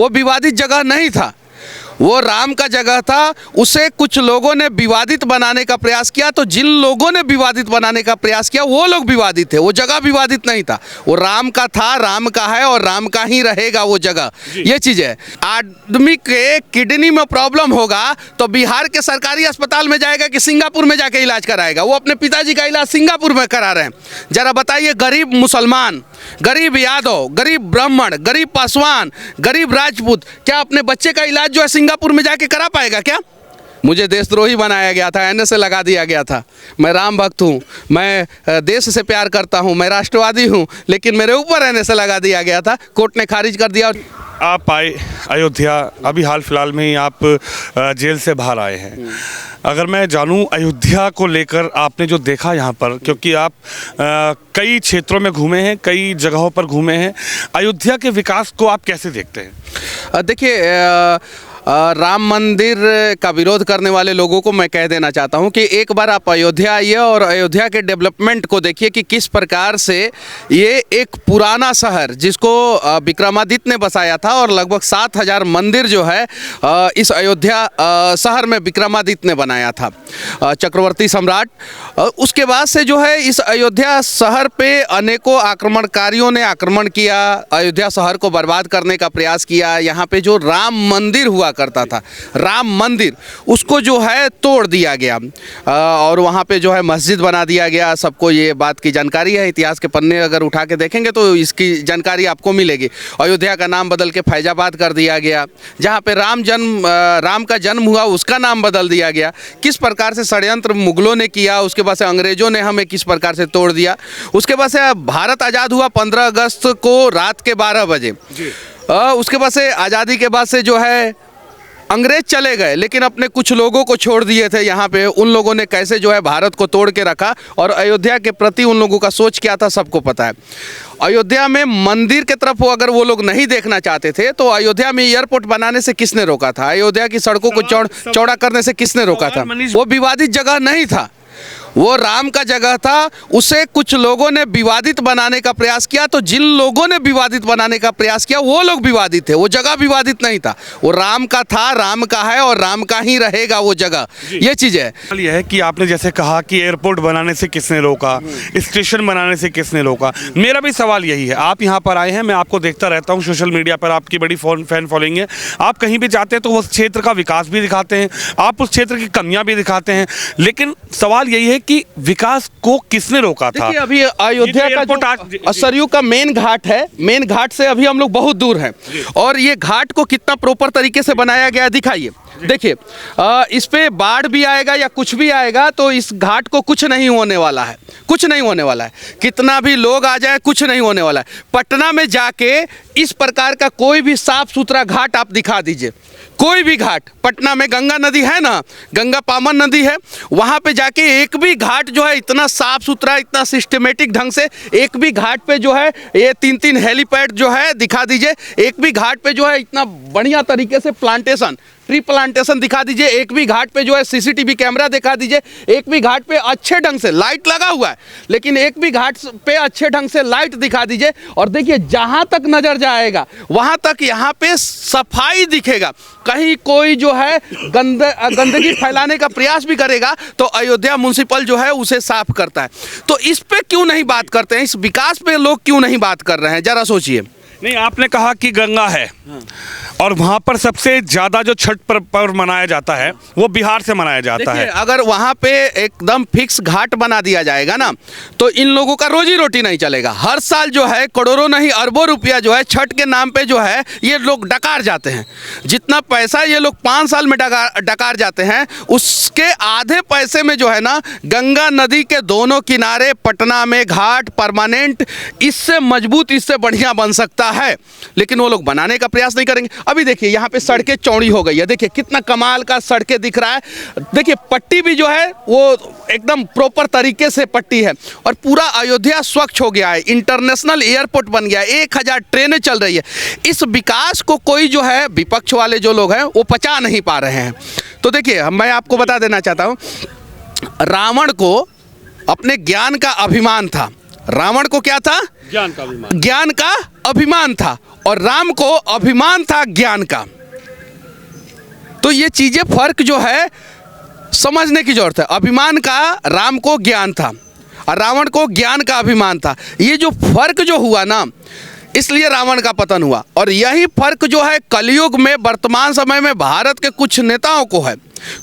वो विवादित जगह नहीं था, वो राम का जगह था। उसे कुछ लोगों ने विवादित बनाने का प्रयास किया, तो जिन लोगों ने विवादित बनाने का प्रयास किया वो लोग विवादित थे, वो जगह विवादित नहीं था। वो राम का था, राम का है और राम का ही रहेगा वो जगह। ये चीज़ है। आदमी के किडनी में प्रॉब्लम होगा तो बिहार के सरकारी अस्पताल में जाएगा कि सिंगापुर में जाके इलाज कराएगा? वो अपने पिताजी का इलाज सिंगापुर में करा रहे हैं। जरा बताइए, गरीब मुसलमान, गरीब यादव, गरीब ब्राह्मण, गरीब पासवान, गरीब राजपूत क्या अपने बच्चे का इलाज जो है सिंगापुर में जाके करा पाएगा क्या? मुझे देशद्रोही बनाया गया था, एनएसए लगा दिया गया था। मैं राम भक्त हूँ, मैं देश से प्यार करता हूँ, मैं राष्ट्रवादी हूँ, लेकिन मेरे ऊपर एनएसए लगा दिया गया था, कोर्ट ने खारिज कर दिया। आप आए अयोध्या, अभी हाल फिलहाल में ही आप जेल से बाहर आए हैं। अगर मैं जानूं अयोध्या को लेकर आपने जो देखा यहाँ पर, क्योंकि आप कई क्षेत्रों में घूमे हैं, कई जगहों पर घूमे हैं, अयोध्या के विकास को आप कैसे देखते हैं? देखिए, राम मंदिर का विरोध करने वाले लोगों को मैं कह देना चाहता हूं कि एक बार आप अयोध्या आइए और अयोध्या के डेवलपमेंट को देखिए कि किस प्रकार से ये एक पुराना शहर जिसको विक्रमादित्य ने बसाया था, और लगभग 7000 मंदिर जो है इस अयोध्या शहर में विक्रमादित्य ने बनाया था, चक्रवर्ती सम्राट। उसके बाद से जो है इस अयोध्या शहर पे अनेकों आक्रमणकारियों ने आक्रमण किया, अयोध्या शहर को बर्बाद करने का प्रयास किया। यहाँ पे जो राम मंदिर हुआ करता था, राम मंदिर, उसको जो है तोड़ दिया गया और वहाँ पे जो है मस्जिद बना दिया गया। सबको ये बात की जानकारी है, इतिहास के पन्ने अगर उठा के देखेंगे तो इसकी जानकारी आपको मिलेगी। अयोध्या का नाम बदल के फैजाबाद कर दिया गया, जहाँ पे राम का जन्म हुआ उसका नाम बदल दिया गया। किस प्रकार से षड्यंत्र मुगलों ने किया, उसके बाद से अंग्रेजों ने हमें किस प्रकार से तोड़ दिया। उसके बाद से भारत आज़ाद हुआ 15 अगस्त को रात के 12 बजे। उसके बाद से आज़ादी के बाद से जो है अंग्रेज चले गए, लेकिन अपने कुछ लोगों को छोड़ दिए थे यहाँ पे। उन लोगों ने कैसे जो है भारत को तोड़ के रखा, और अयोध्या के प्रति उन लोगों का सोच क्या था सबको पता है। अयोध्या में मंदिर के तरफ अगर वो लोग नहीं देखना चाहते थे तो अयोध्या में एयरपोर्ट बनाने से किसने रोका था? अयोध्या की सड़कों को चौड़ा करने से किसने रोका था? वो विवादित जगह नहीं था, वो राम का जगह था। उसे कुछ लोगों ने विवादित बनाने का प्रयास किया, तो जिन लोगों ने विवादित बनाने का प्रयास किया वो लोग विवादित थे, वो जगह विवादित नहीं था। वो राम का था, राम का है और राम का ही रहेगा वो जगह। ये चीज़ है। ये है कि आपने जैसे कहा कि एयरपोर्ट बनाने से किसने रोका, स्टेशन बनाने से किसने रोका, मेरा भी सवाल यही है। आप यहाँ पर आए हैं, मैं आपको देखता रहता हूँ सोशल मीडिया पर, आपकी बड़ी फैन फॉलोइंग है। आप कहीं भी जाते हैं तो उस क्षेत्र का विकास भी दिखाते हैं, आप उस क्षेत्र की कमियाँ भी दिखाते हैं, लेकिन सवाल यही है कि विकास को किसने रोका था? देखिए, अभी अयोध्या का जो सरयू का मेन घाट है, मेन घाट से अभी हम लोग बहुत दूर हैं, और ये घाट को कितना प्रॉपर तरीके से बनाया गया दिखाइए। देखिए, इस पे बाढ़ भी आएगा या कुछ भी आएगा तो इस घाट को कुछ नहीं होने वाला है, कुछ नहीं होने वाला है। कितना भी लोग आ जाए कुछ नहीं होने वाला है। पटना में जाके इस प्रकार का कोई भी साफ सुथरा घाट आप दिखा दीजिए, कोई भी घाट। पटना में गंगा नदी है ना, गंगा पावन नदी है, वहाँ पे जाके एक भी घाट जो है इतना साफ सुथरा, इतना सिस्टमेटिक ढंग से, एक भी घाट पे जो है ये 3-3 हेलीपैड जो है दिखा दीजिए। एक भी घाट पे जो है इतना बढ़िया तरीके से प्लांटेशन, ट्री प्लांटेशन दिखा दीजिए। एक भी घाट पे जो है सीसीटीवी कैमरा दिखा दीजिए। एक भी घाट पे अच्छे ढंग से लाइट लगा हुआ है, लेकिन एक भी घाट पे अच्छे ढंग से लाइट दिखा दीजिए। और देखिए, जहाँ तक नजर जाएगा वहाँ तक यहाँ पे सफाई दिखेगा। कहीं कोई जो है गंदगी फैलाने का प्रयास भी करेगा तो अयोध्या म्युनिसिपल जो है उसे साफ करता है। तो इस पे क्यों नहीं बात करते हैं? इस विकास पे लोग क्यों नहीं बात कर रहे हैं? जरा सोचिए। नहीं, आपने कहा कि गंगा है, और वहाँ पर सबसे ज़्यादा जो छठ पर्व मनाया जाता है वो बिहार से मनाया जाता है। अगर वहाँ पे एकदम फिक्स घाट बना दिया जाएगा ना तो इन लोगों का रोजी रोटी नहीं चलेगा। हर साल जो है करोड़ों नहीं अरबों रुपया जो है छठ के नाम पे जो है ये लोग डकार जाते हैं। जितना पैसा ये लोग 5 साल में डकार जाते हैं, उसके आधे पैसे में जो है ना गंगा नदी के दोनों किनारे पटना में घाट परमानेंट, इससे मजबूत, इससे बढ़िया बन सकता है, लेकिन वो लोग बनाने का प्रयास नहीं करेंगे। अभी देखिए, यहाँ पे सड़कें चौड़ी हो गई है, देखिए कितना कमाल का सड़कें दिख रहा है। देखिए, पट्टी भी जो है वो एकदम प्रॉपर तरीके से पट्टी है, और पूरा अयोध्या स्वच्छ हो गया है। इंटरनेशनल एयरपोर्ट बन गया है, 1000 ट्रेनें चल रही है। इस विकास को कोई जो है विपक्ष वाले जो लोग हैं वो पचा नहीं पा रहे हैं। तो देखिए, मैं आपको बता देना चाहता हूँ, रावण को अपने ज्ञान का अभिमान था। रावण को क्या था? ज्ञान का अभिमान था। और राम को अभिमान था ज्ञान का। तो ये चीज़ें फर्क जो है समझने की जरूरत है। अभिमान का राम को ज्ञान था और रावण को ज्ञान का अभिमान था। ये जो फर्क जो हुआ ना, इसलिए रावण का पतन हुआ। और यही फर्क जो है कलयुग में वर्तमान समय में भारत के कुछ नेताओं को है।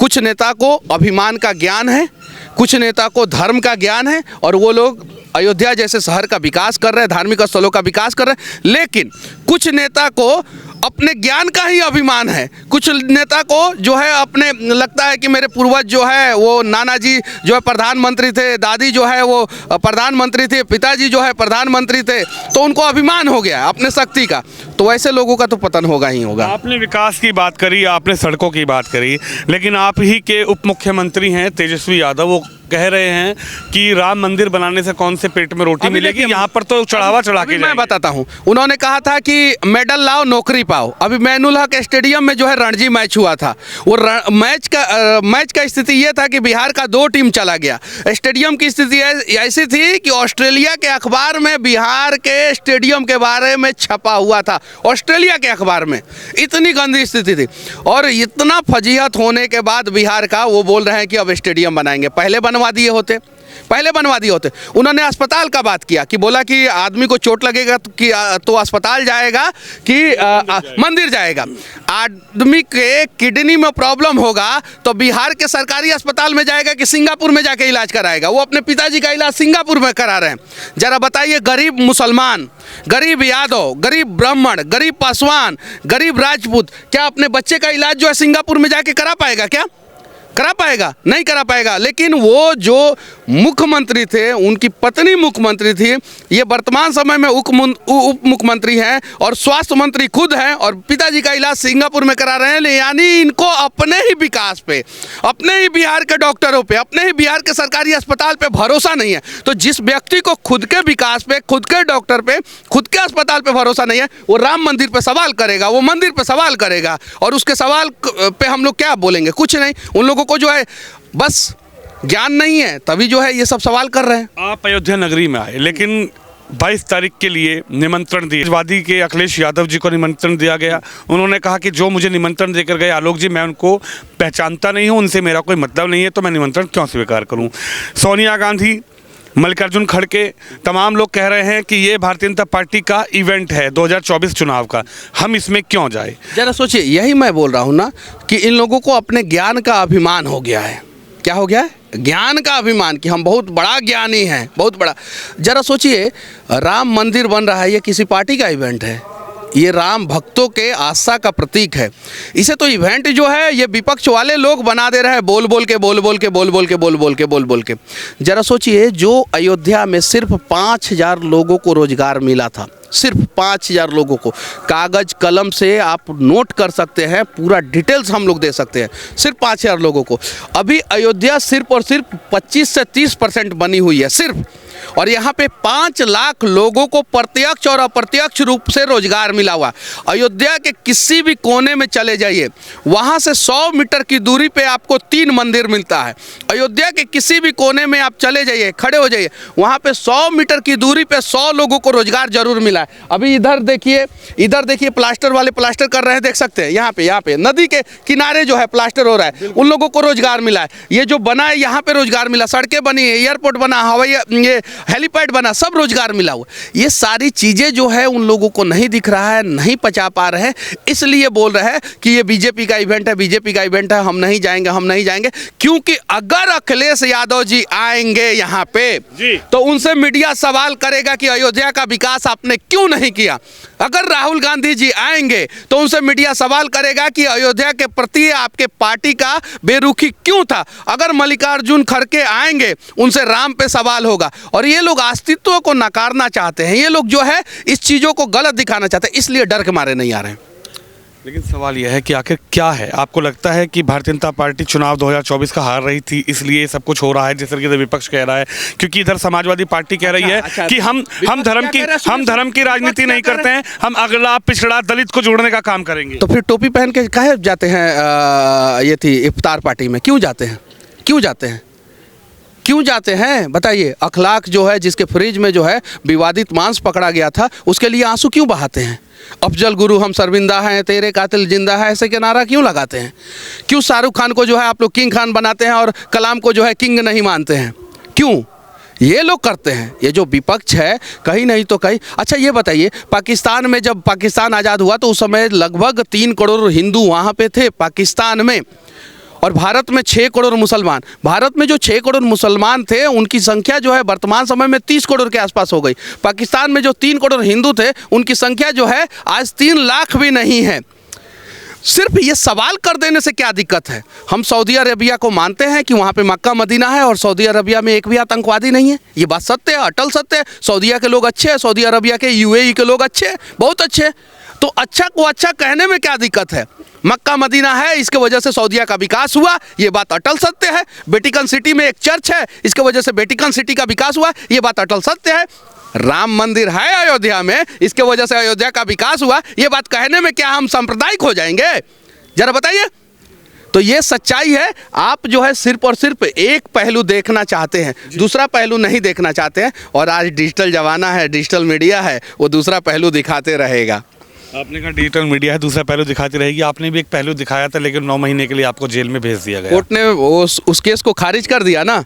कुछ नेता को अभिमान का ज्ञान है, कुछ नेता को धर्म का ज्ञान है, और वो लोग अयोध्या जैसे शहर का विकास कर रहे हैं, धार्मिक स्थलों का विकास कर रहे हैं। लेकिन कुछ नेता को अपने ज्ञान का ही अभिमान है। कुछ नेता को जो है अपने लगता है कि मेरे पूर्वज जो है वो नाना जी जो है प्रधानमंत्री थे, दादी जो है वो प्रधानमंत्री थे, पिताजी जो है प्रधानमंत्री थे, तो उनको अभिमान हो गया अपने शक्ति का। तो ऐसे लोगों का तो पतन होगा ही होगा। आपने विकास की बात करी, आपने सड़कों की बात करी, लेकिन आप ही के उप मुख्यमंत्री हैं तेजस्वी यादव, वो कह रहे हैं कि राम मंदिर बनाने से कौन से पेट में रोटी मिलेगी। यहाँ पर तो चढ़ावा चढ़ा के मैं बताता हूँ। उन्होंने कहा था कि मेडल लाओ नौकरी पाओ। अभी मैनुल हक स्टेडियम में जो है रणजी मैच हुआ था, वो मैच का स्थिति ये था कि बिहार का 2 टीम चला गया। स्टेडियम की स्थिति ऐसी थी कि ऑस्ट्रेलिया के अखबार में बिहार के स्टेडियम के बारे में छपा हुआ था, ऑस्ट्रेलिया के अखबार में। इतनी गंदी स्थिति थी और इतना फजीहत होने के बाद बिहार का वो बोल रहे हैं कि अब स्टेडियम बनाएंगे। पहले बनवा दिए होते। उन्होंने अस्पताल का बात किया कि बोला कि आदमी को चोट लगेगा तो अस्पताल जाएगा कि मंदिर जाएगा। आदमी के किडनी में प्रॉब्लम होगा तो बिहार के सरकारी अस्पताल में जाएगा कि सिंगापुर में जाके इलाज कराएगा। वो अपने पिताजी का इलाज सिंगापुर में करा रहे हैं। जरा बताइए, गरीब मुसलमान, गरीब यादव, गरीब ब्राह्मण, गरीब पासवान, गरीब राजपूत क्या अपने बच्चे का इलाज जो है सिंगापुर में जाके करा पाएगा? क्या करा पाएगा? नहीं करा पाएगा। लेकिन वो जो मुख्यमंत्री थे, उनकी पत्नी मुख्यमंत्री थी, ये वर्तमान समय में उप मुख्यमंत्री हैं और स्वास्थ्य मंत्री खुद हैं और पिताजी का इलाज सिंगापुर में करा रहे हैं। यानी इनको अपने ही विकास पे, अपने ही बिहार के डॉक्टरों पे, अपने ही बिहार के सरकारी अस्पताल पे भरोसा नहीं है। तो जिस व्यक्ति को खुद के विकास पे, खुद के डॉक्टर पे, खुद के अस्पताल पे भरोसा नहीं है, वो राम मंदिर पे सवाल करेगा, वो मंदिर पे सवाल करेगा। और उसके सवाल पे हम लोग क्या बोलेंगे? कुछ नहीं। उन लोगों को जो है बस ज्ञान नहीं है, तभी जो है ये सब सवाल कर रहे हैं। आप अयोध्या नगरी में आए, लेकिन 22 तारीख के लिए निमंत्रण दिए, वादी के अखिलेश यादव जी को निमंत्रण दिया गया। उन्होंने कहा कि जो मुझे निमंत्रण देकर गए आलोक जी, मैं उनको पहचानता नहीं हूं, उनसे मेरा कोई मतलब नहीं है, तो मैं निमंत्रण क्यों स्वीकार करूं। सोनिया गांधी, मल्लिकार्जुन खड़गे, तमाम लोग कह रहे हैं कि ये भारतीय जनता पार्टी का इवेंट है 2024 चुनाव का, हम इसमें क्यों जाए। जरा सोचिए, यही मैं बोल रहा हूँ ना कि इन लोगों को अपने ज्ञान का अभिमान हो गया है। क्या हो गया है? ज्ञान का अभिमान, कि हम बहुत बड़ा ज्ञानी हैं, बहुत बड़ा। जरा सोचिए, राम मंदिर बन रहा है, ये किसी पार्टी का इवेंट है? ये राम भक्तों के आस्था का प्रतीक है। इसे तो इवेंट जो है ये विपक्ष वाले लोग बना दे रहे हैं, बोल बोल के। जरा सोचिए, जो अयोध्या में सिर्फ 5000 लोगों को रोजगार मिला था, सिर्फ 5000 लोगों को, कागज कलम से आप नोट कर सकते हैं, पूरा डिटेल्स हम लोग दे सकते हैं, सिर्फ 5000 लोगों को। अभी अयोध्या सिर्फ और सिर्फ 25 से 30% बनी हुई है सिर्फ, और यहाँ पे 5 लाख लोगों को प्रत्यक्ष और अप्रत्यक्ष रूप से रोजगार मिला हुआ। अयोध्या के किसी भी कोने में चले जाइए, वहाँ से 100 मीटर की दूरी पे आपको 3 मंदिर मिलता है। अयोध्या के किसी भी कोने में आप चले जाइए, खड़े हो जाइए, वहाँ पे 100 मीटर की दूरी पे 100 लोगों को रोजगार जरूर मिला है। अभी इधर देखिए प्लास्टर वाले प्लास्टर कर रहे हैं, देख सकते हैं। यहाँ पे नदी के किनारे जो है प्लास्टर हो रहा है, उन लोगों को रोजगार मिला है। ये जो बना है यहाँ पे रोजगार मिला, सड़कें बनी है, एयरपोर्ट बना, हवाई ये हेलीपैड बना, सब रोजगार मिला हुआ। ये सारी चीज़ें जो है उन लोगों को नहीं दिख रहा है, नहीं पचा पा रहे हैं, इसलिए बोल रहे हैं कि ये बीजेपी का इवेंट है, बीजेपी का इवेंट है, हम नहीं जाएंगे। क्योंकि अगर अखिलेश यादव जी आएंगे यहाँ पे तो उनसे मीडिया सवाल करेगा कि अयोध्या का विकास आपने क्यों नहीं किया। अगर राहुल गांधी जी आएंगे तो उनसे मीडिया सवाल करेगा कि अयोध्या के प्रति आपके पार्टी का बेरुखी क्यों था। अगर मल्लिकार्जुन खड़गे आएंगे, उनसे राम पे सवाल होगा। और ये लोग अस्तित्व को नकारना चाहते हैं, ये लोग जो है इस चीज़ों को गलत दिखाना चाहते हैं, इसलिए डर के मारे नहीं आ रहे हैं। लेकिन सवाल यह है कि आखिर क्या है? आपको लगता है कि भारतीय जनता पार्टी चुनाव 2024 का हार रही थी, इसलिए सब कुछ हो रहा है जिस तरीके से विपक्ष कह रहा है? क्योंकि इधर समाजवादी पार्टी कह रही है कि हम धर्म की राजनीति नहीं करते हैं, हम अगला पिछड़ा दलित को जोड़ने का काम करेंगे। तो फिर टोपी पहन के काहे जाते हैं ये थी इफ्तार पार्टी में? क्यों जाते हैं? क्यों जाते हैं बताइए? अखलाक जो है, जिसके फ्रिज में जो है विवादित मांस पकड़ा गया था, उसके लिए आंसू क्यों बहाते हैं? अफजल गुरु हम शर्मिंदा हैं, तेरे कातिल जिंदा है, ऐसे के नारा क्यों लगाते हैं? क्यों शाहरुख खान को जो है आप लोग किंग खान बनाते हैं और कलाम को जो है किंग नहीं मानते हैं? क्यों ये लोग करते हैं? ये जो विपक्ष है कहीं नहीं तो कहीं। अच्छा ये बताइए, पाकिस्तान में जब पाकिस्तान आज़ाद हुआ तो उस समय लगभग 3 करोड़ हिंदू वहाँ पे थे पाकिस्तान में, और भारत में 6 करोड़ मुसलमान। भारत में जो 6 करोड़ मुसलमान थे उनकी संख्या जो है वर्तमान समय में 30 करोड़ के आसपास हो गई। पाकिस्तान में जो 3 करोड़ हिंदू थे उनकी संख्या जो है आज 3 लाख भी नहीं है। सिर्फ ये सवाल कर देने से क्या दिक्कत है? हम सऊदी अरबिया को मानते हैं कि वहाँ पे मक्का मदीना है और सऊदी अरबिया में एक भी आतंकवादी नहीं है। ये बात सत्य है, अटल सत्य है। सऊदीया के लोग अच्छे हैं, सऊदी अरबिया के यूएई के लोग अच्छे हैं, बहुत अच्छे हैं। तो अच्छा को अच्छा कहने में क्या दिक्कत है? मक्का मदीना है, इसके वजह से सऊदीया का विकास हुआ, ये बात अटल सत्य है। वेटिकन सिटी में एक चर्च है, इसके वजह से वेटिकन सिटी का विकास हुआ, ये बात अटल सत्य है। राम मंदिर है अयोध्या में, इसके वजह से अयोध्या का विकास हुआ, ये बात कहने में क्या हम सांप्रदायिक हो जाएंगे? जरा बताइए। तो ये सच्चाई है। आप जो है सिर्फ और सिर्फ एक पहलू देखना चाहते हैं, दूसरा पहलू नहीं देखना चाहते हैं। और आज डिजिटल ज़माना है, डिजिटल मीडिया है, वो दूसरा पहलू दिखाते रहेगा। आपने कहा डिजिटल मीडिया है, दूसरा पहलू दिखाती रहेगी। आपने भी एक पहलू दिखाया था, लेकिन 9 महीने के लिए आपको जेल में भेज दिया गया। कोर्ट ने उस केस को खारिज कर दिया ना।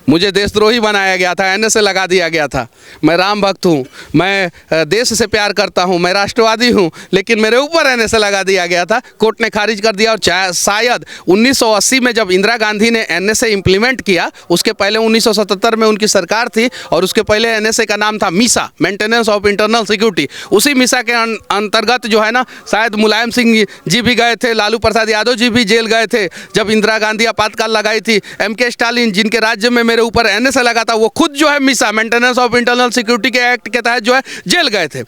मुझे देशद्रोही बनाया गया था, एनएसए लगा दिया गया था। मैं राम भक्त हूँ, मैं देश से प्यार करता हूँ, मैं राष्ट्रवादी हूँ, लेकिन मेरे ऊपर एनएसए लगा दिया गया था। कोर्ट ने खारिज कर दिया। और शायद 1980 में जब इंदिरा गांधी ने एनएसए इम्प्लीमेंट किया, उसके पहले 1977 में उनकी सरकार थी और उसके पहले एनएसए का नाम था Misa, maintenance of internal security. उसी मीसा के अंतर्गत जो है ना, शायद मुलायम सिंह जी भी गए थे, लालू प्रसाद यादव जी भी जेल गए थे जब इंदिरा गांधी आपातकाल लगाई थी। MK स्टालिन, जिनके राज्य में ऊपर एनएसए लगा था, वो खुद जो है मिसा, मेंटेनेंस ऑफ इंटरनल सिक्योरिटी के एक्ट के तहत जो है जेल गए थे।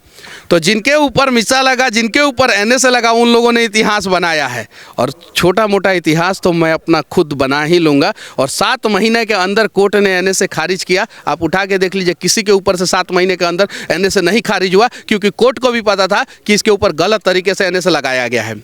तो जिनके ऊपर मिसा लगा, जिनके ऊपर एनएसए लगा, उन लोगों ने इतिहास बनाया है। और छोटा मोटा इतिहास तो मैं अपना खुद बना ही लूँगा। और 7 महीने के अंदर कोर्ट ने एनएसए खारिज किया। आप उठा के देख लीजिए, किसी के ऊपर से 7 महीने के अंदर एनएसए नहीं खारिज हुआ, क्योंकि कोर्ट को भी पता था कि इसके ऊपर गलत तरीके से एनएसए लगाया गया है।